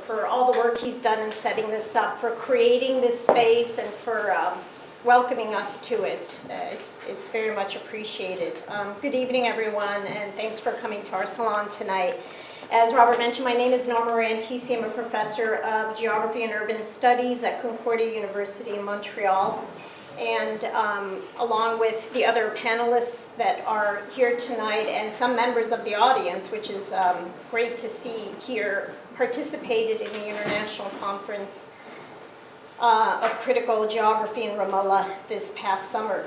for all the work he's done in setting this up, for creating this space, and for welcoming us to it. It's very much appreciated. Good evening, everyone, and thanks for coming to our salon tonight. As Robert mentioned, my name is Norma Rantisi. I'm a professor of Geography and Urban Studies at Concordia University in Montreal. And along with the other panelists that are here tonight and some members of the audience, which is great to see here, participated in the International Conference of Critical Geography in Ramallah this past summer.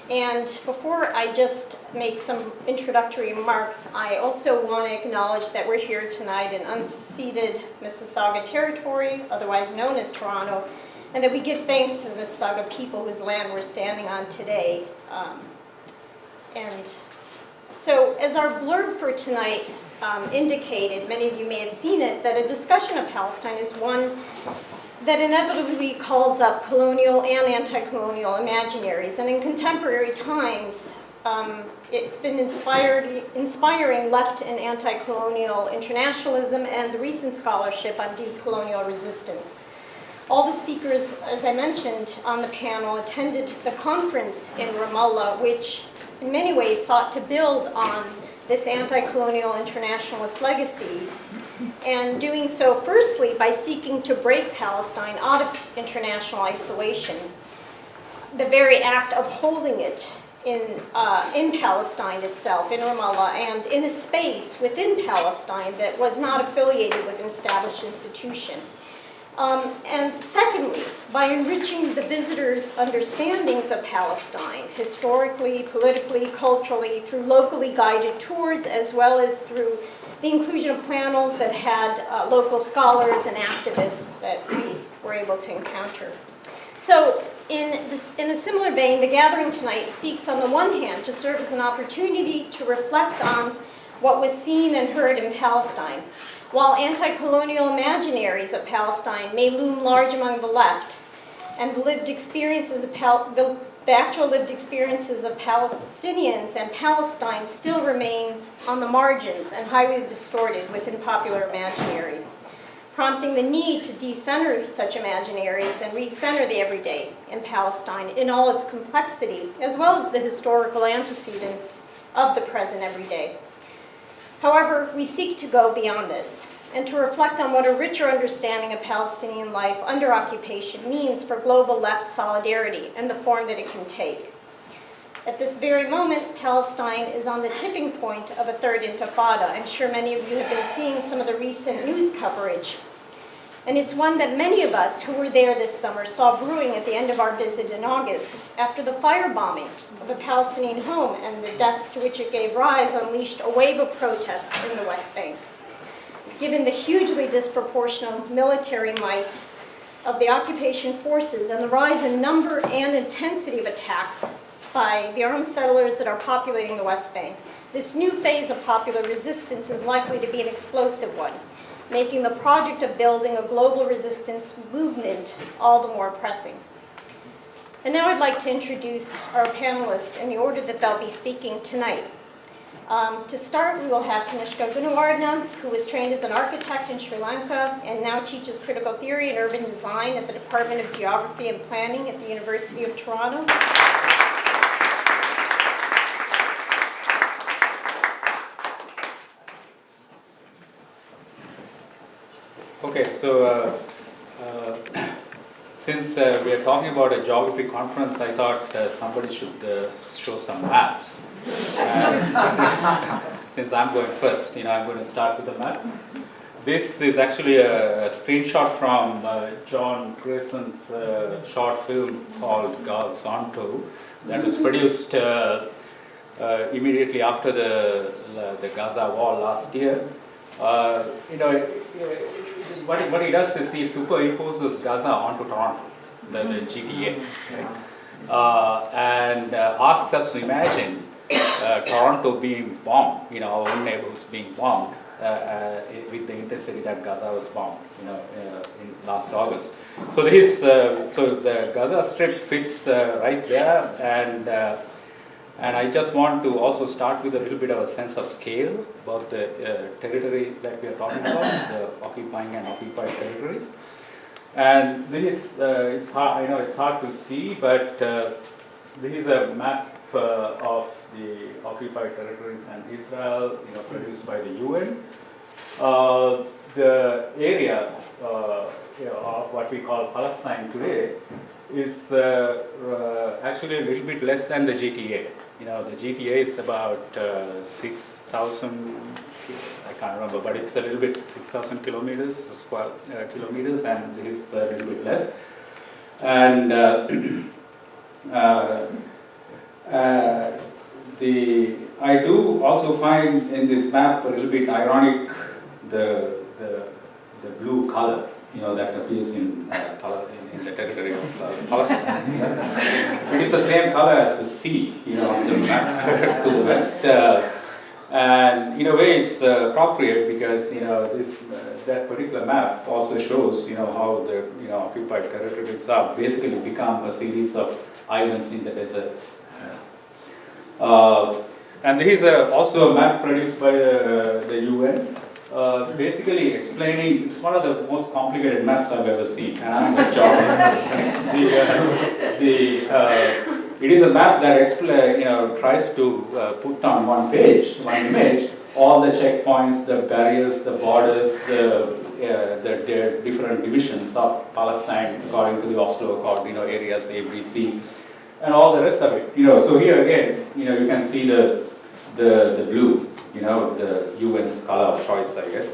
And before I just make some introductory remarks, I also want to acknowledge that we're here tonight in unceded Mississauga territory, otherwise known as Toronto, and that we give thanks to the Mississauga people whose land we're standing on today. And so as our blurb for tonight indicated, many of you may have seen it, that a discussion of Palestine is one that inevitably calls up colonial and anti-colonial imaginaries. And in contemporary times, it's been inspiring left and anti-colonial internationalism and the recent scholarship on decolonial resistance. All the speakers, as I mentioned on the panel, attended the conference in Ramallah, which in many ways sought to build on this anti-colonial internationalist legacy, and doing so firstly by seeking to break Palestine out of international isolation. The very act of holding it in Palestine itself, in Ramallah, and in a space within Palestine that was not affiliated with an established institution. And secondly, by enriching the visitors' understandings of Palestine, historically, politically, culturally, through locally guided tours, as well as through the inclusion of panels that had local scholars and activists that we were able to encounter. So in a similar vein, the gathering tonight seeks, on the one hand, to serve as an opportunity to reflect on what was seen and heard in Palestine. While anti-colonial imaginaries of Palestine may loom large among the left, and the lived experiences of the actual lived experiences of Palestinians and Palestine still remains on the margins and highly distorted within popular imaginaries, prompting the need to decenter such imaginaries and recenter the everyday in Palestine in all its complexity, as well as the historical antecedents of the present everyday. However, we seek to go beyond this and to reflect on what a richer understanding of Palestinian life under occupation means for global left solidarity and the form that it can take. At this very moment, Palestine is on the tipping point of a third intifada. I'm sure many of you have been seeing some of the recent news coverage. And it's one that many of us who were there this summer saw brewing at the end of our visit in August, after the firebombing of a Palestinian home and the deaths to which it gave rise unleashed a wave of protests in the West Bank. Given the hugely disproportionate military might of the occupation forces and the rise in number and intensity of attacks by the armed settlers that are populating the West Bank, this new phase of popular resistance is likely to be an explosive one, making the project of building a global resistance movement all the more pressing. And now I'd like to introduce our panelists in the order that they'll be speaking tonight. To start, we will have Kanishka Goonewardena, who was trained as an architect in Sri Lanka and now teaches critical theory and urban design at the Department of Geography and Planning at the University of Toronto. Okay, so since we are talking about a geography conference, I thought somebody should show some maps. Since I'm going first, I'm going to start with the map. This is actually a screenshot from John Grayson's short film called Garzonto that was produced immediately after the Gaza war last year. What he does is he superimposes Gaza onto Toronto, the GTA, right? And asks us to imagine Toronto being bombed, our own neighborhoods being bombed with the intensity that Gaza was bombed, in last August. So so the Gaza Strip fits right there, and And I just want to also start with a little bit of a sense of scale about the territory that we are talking about, the occupying and occupied territories. And this, it's hard, I know it's hard to see, but this is a map of the occupied territories and Israel, produced by the UN. The area of what we call Palestine today is actually a little bit less than the GTA. The GTA is about 6,000, I can't remember, but it's a little bit 6,000 kilometers, square kilometers, and this is a little bit less. And I do also find in this map a little bit ironic the blue color, that appears in the territory of Palestine. It is the same color as the sea, of the map to the west. And in a way, it's appropriate because that particular map also shows how the occupied territories have basically become a series of islands in the desert. And there is also a map produced by the UN. Basically explaining, it's one of the most complicated maps I've ever seen, and I'm a geographer. It is a map that tries to put on one page, one image, all the checkpoints, the barriers, the borders, the different divisions of Palestine according to the Oslo Accord, areas A, B, C, and all the rest of it. So here again, you can see the blue. The UN's color of choice, I guess.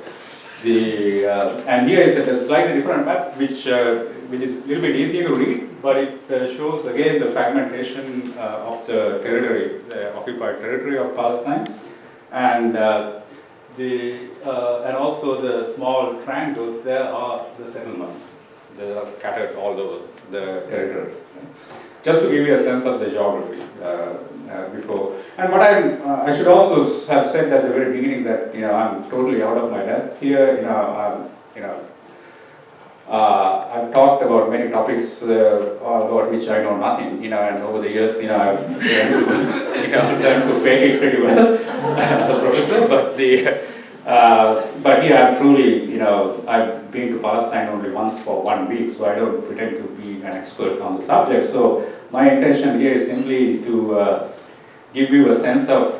And here is a slightly different map, which is a little bit easier to read, but it shows again the fragmentation of the territory, the occupied territory of Palestine, and and also the small triangles there are the settlements. They are scattered all over the territory. Just to give you a sense of the geography before. And what I should also have said at the very beginning that I'm totally out of my depth here. I've talked about many topics about which I know nothing. And over the years, I've learned to fake it pretty well as a professor. But here I'm truly, I've been to Palestine only once for 1 week, so I don't pretend to be an expert on the subject. So my intention here is simply to give you a sense of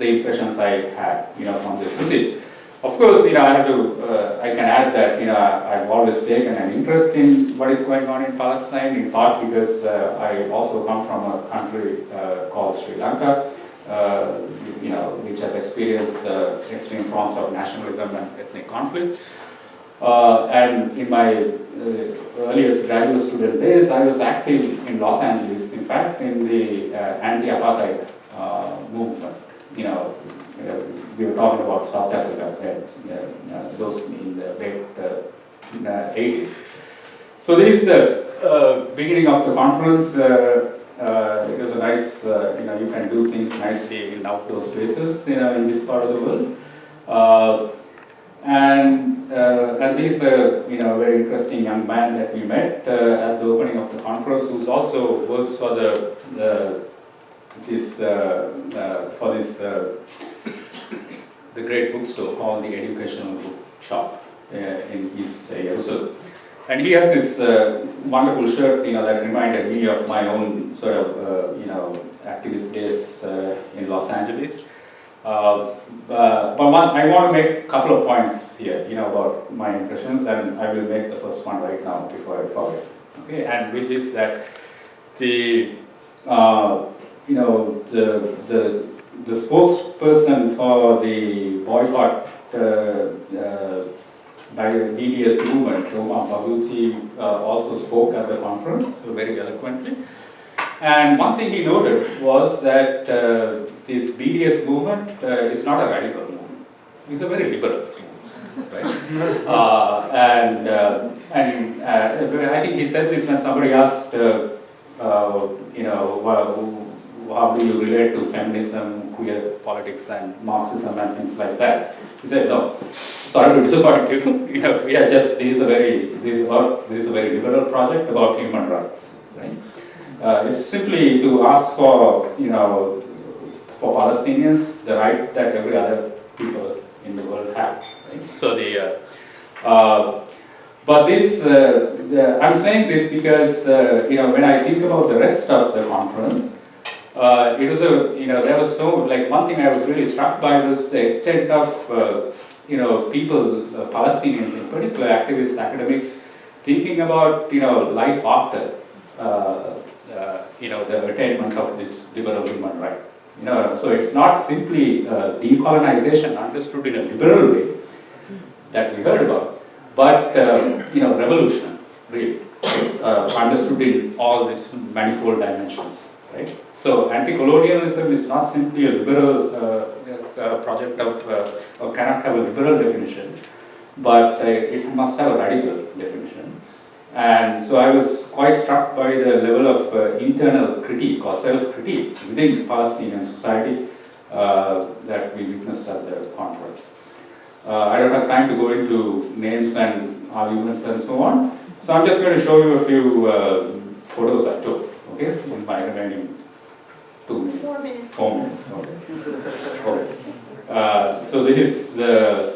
the impressions I had, from this visit. Of course, I can add that, I've always taken an interest in what is going on in Palestine, in part because I also come from a country called Sri Lanka, which has experienced extreme forms of nationalism and ethnic conflict. And in my earliest graduate student days, I was active in Los Angeles, in fact, in the anti-apartheid movement. We were talking about South Africa, those in the late 80s. So this is the beginning of the conference. It was a nice, you can do things nicely in outdoor spaces, in this part of the world. And this is a very interesting young man that we met at the opening of the conference, who also works for the great bookstore called the Educational Book Shop in East Jerusalem. And he has this wonderful shirt, that reminded me of my own sort of, activist days in Los Angeles. But I want to make a couple of points here, about my impressions, and I will make the first one right now before I forget. Okay, and which is that the spokesperson for the boycott by the BDS movement, Roma Baguti, also spoke at the conference very eloquently. And one thing he noted was that this BDS movement is not a radical movement. It's a very liberal movement, right? I think he said this when somebody asked, how do you relate to feminism, queer politics, and Marxism, and things like that? He said, no, sorry to disappoint you. This is a very liberal project about human rights, right? It's simply to ask for, for Palestinians the right that every other people in the world have. Right? So but this, I'm saying this because when I think about the rest of the conference, it was there was one thing I was really struck by was the extent of people, Palestinians in particular, activists, academics, thinking about life after the attainment of this liberal human right. So it's not simply decolonization understood in a liberal way that we heard about, but revolution, really, understood in all its manifold dimensions, right? So anti-colonialism is not simply a liberal project or cannot have a liberal definition, but it must have a radical definition. And so I was quite struck by the level of internal critique or self-critique within Palestinian society that we witnessed at the conference. I don't have time to go into names and arguments and so on, so I'm just going to show you a few photos I took, okay, in my remaining 2 minutes. 4 minutes. 4 minutes, okay. So this is the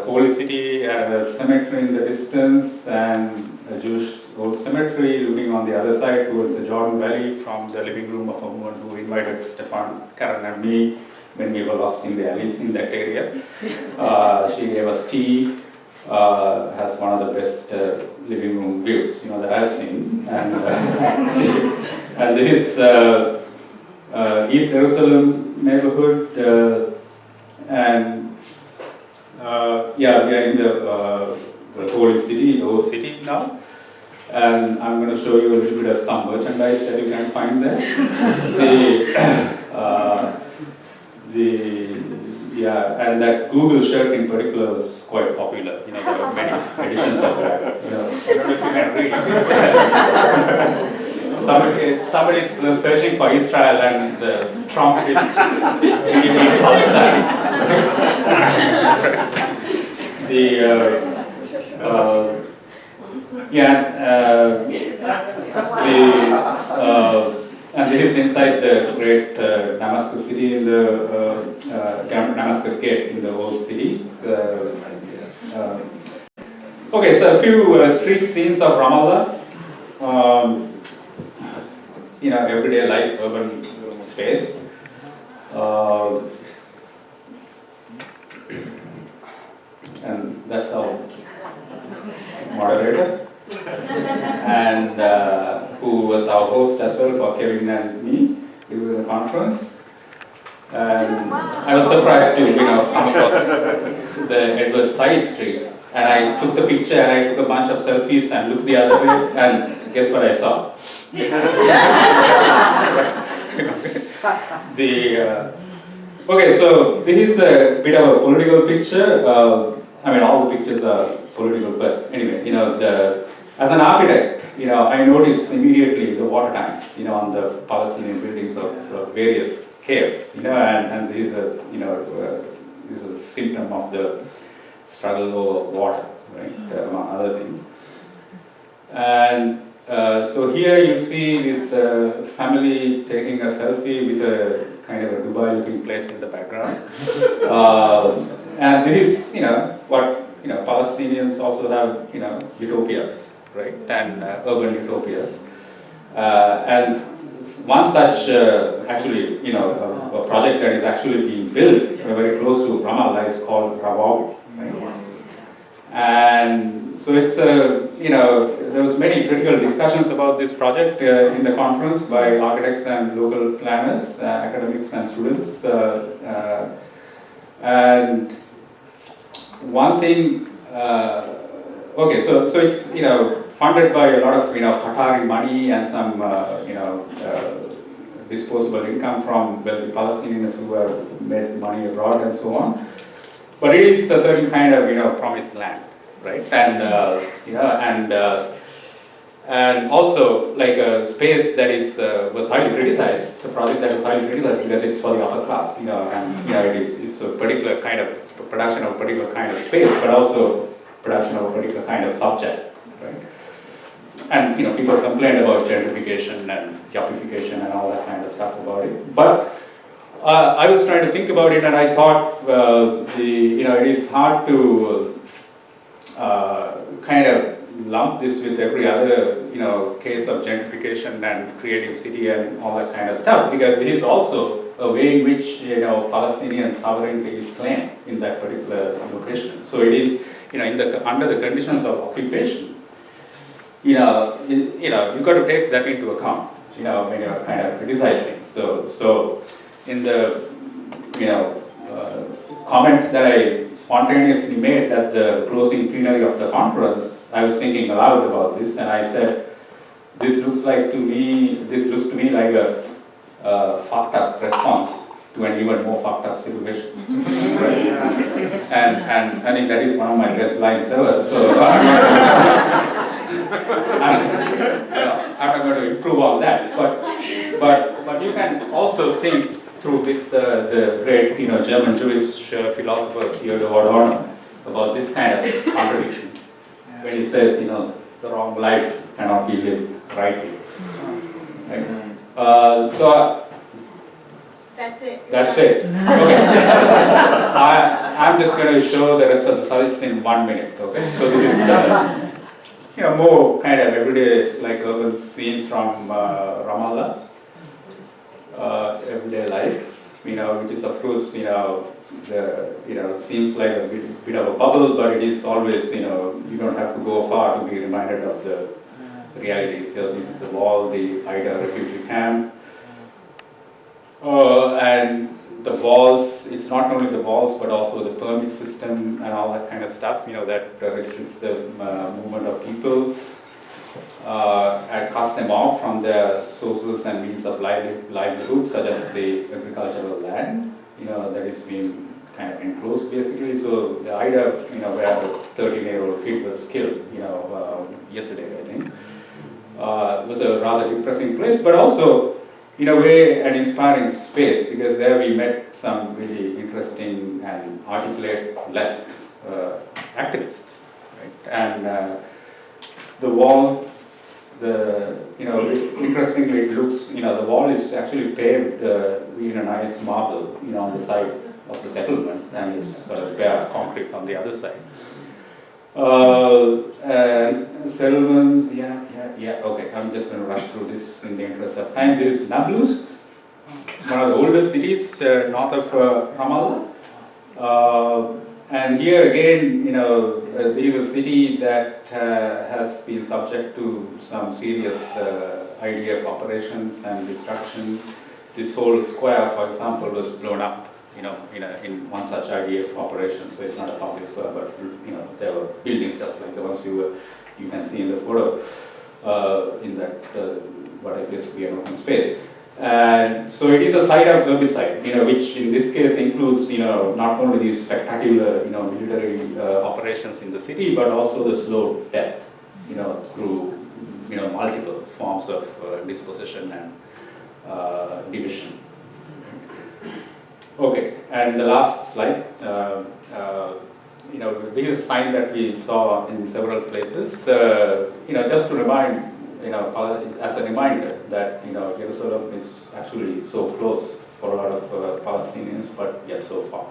Holy City, a cemetery in the distance, and a Jewish old cemetery looking on the other side towards the Jordan Valley from the living room of a woman who invited Stefan, Karen and me when we were lost in the alleys in that area. She gave us tea, has one of the best living room views that I've seen. And, and this is East Jerusalem neighborhood, and we are in the Holy City, the old city now. And I'm going to show you a little bit of some merchandise that you can find there. And that Google shirt in particular is quite popular. There are many editions of that. I don't know if you can read. Somebody is searching for Israel and Trump is giving Palestine. And this is inside the great Damascus city in the Damascus Gate in the old city. Okay, so a few street scenes of Ramallah. Everyday life, urban space. And that's our moderator, and who was our host as well for Kevin and me during the conference. And I was surprised to come across the Edward Side Street, and I took the picture and I took a bunch of selfies and looked the other way, and guess what I saw? Okay, so this is a bit of a political picture. All the pictures are political, but anyway, as an architect, I noticed immediately the water tanks, on the Palestinian buildings of various scales, and this is a symptom of the struggle over water, right, among other things. And so here you see this family taking a selfie with a kind of a Dubai-looking place in the background. And this is, what Palestinians also have, utopias, right, and urban utopias. And one such, actually, a project that is actually being built very close to Ramallah is called Travelogue, right? And so it's, there was many critical discussions about this project in the conference by architects and local planners, academics and students. And one thing, so it's funded by a lot of Qatari money and some disposable income from wealthy Palestinians who have made money abroad and so on. But it is a certain kind of promised land, right? And and also like a space that is was highly criticized, a project that was highly criticized because it's for the upper class, and it's a particular kind of production of a particular kind of space, but also production of a particular kind of subject, right? And people complained about gentrification and yuppification and all that kind of stuff about it. But I was trying to think about it, and I thought it is hard to kind of lump this with every other case of gentrification and creative city and all that kind of stuff, because it is also a way in which Palestinian sovereignty is claimed in that particular location. So it is under the conditions of occupation. You got to take that into account. When you're kind of criticizing. So in the comment that I spontaneously made at the closing plenary of the conference, I was thinking aloud about this, and I said, this looks to me like a fucked up response to an even more fucked up situation. Right? And I think that is one of my best lines ever. So I'm not going to improve on that. But you can also think through with the great German Jewish philosopher Theodor Adorno about this kind of contradiction. When he says, the wrong life cannot be lived rightly. Right? So that's it. That's it. Okay. I'm just going to show the rest of the slides in 1 minute. Okay. So this is more kind of everyday like urban scenes from Ramallah, everyday life. Which is of course seems like a bit of a bubble, but it is always you don't have to go far to be reminded of the reality. So this is the wall, the Ida refugee camp. And the walls, it's not only the walls but also the permit system and all that kind of stuff, that restricts the movement of people and cuts them off from their sources and means of livelihood, such as the agricultural land, that is being kind of enclosed basically. So the Ida, where the 13-year-old kid was killed, yesterday I think, was a rather depressing place, but also in a way an inspiring space, because there we met some really interesting and articulate left activists, right? And the wall, interestingly it looks, the wall is actually paved in a nice marble, on the side of the settlement, and it's bare concrete on the other side. Settlements, okay, I'm just going to rush through this in the interest of time. This is Nablus, one of the oldest cities north of Ramallah. And here again, this is a city that has been subject to some serious IDF operations and destruction. This whole square, for example, was blown up, in one such IDF operation. So it's not a public square, but there were buildings just like the ones you can see in the photo in that what appears to be an open space. And so it is a site of herbicide, which in this case includes, not only these spectacular, military operations in the city, but also the slow death, through, multiple forms of dispossession and division. Okay, and the last slide, this is a sign that we saw in several places, just to remind, as a reminder that, Jerusalem is actually so close for a lot of Palestinians, but yet so far.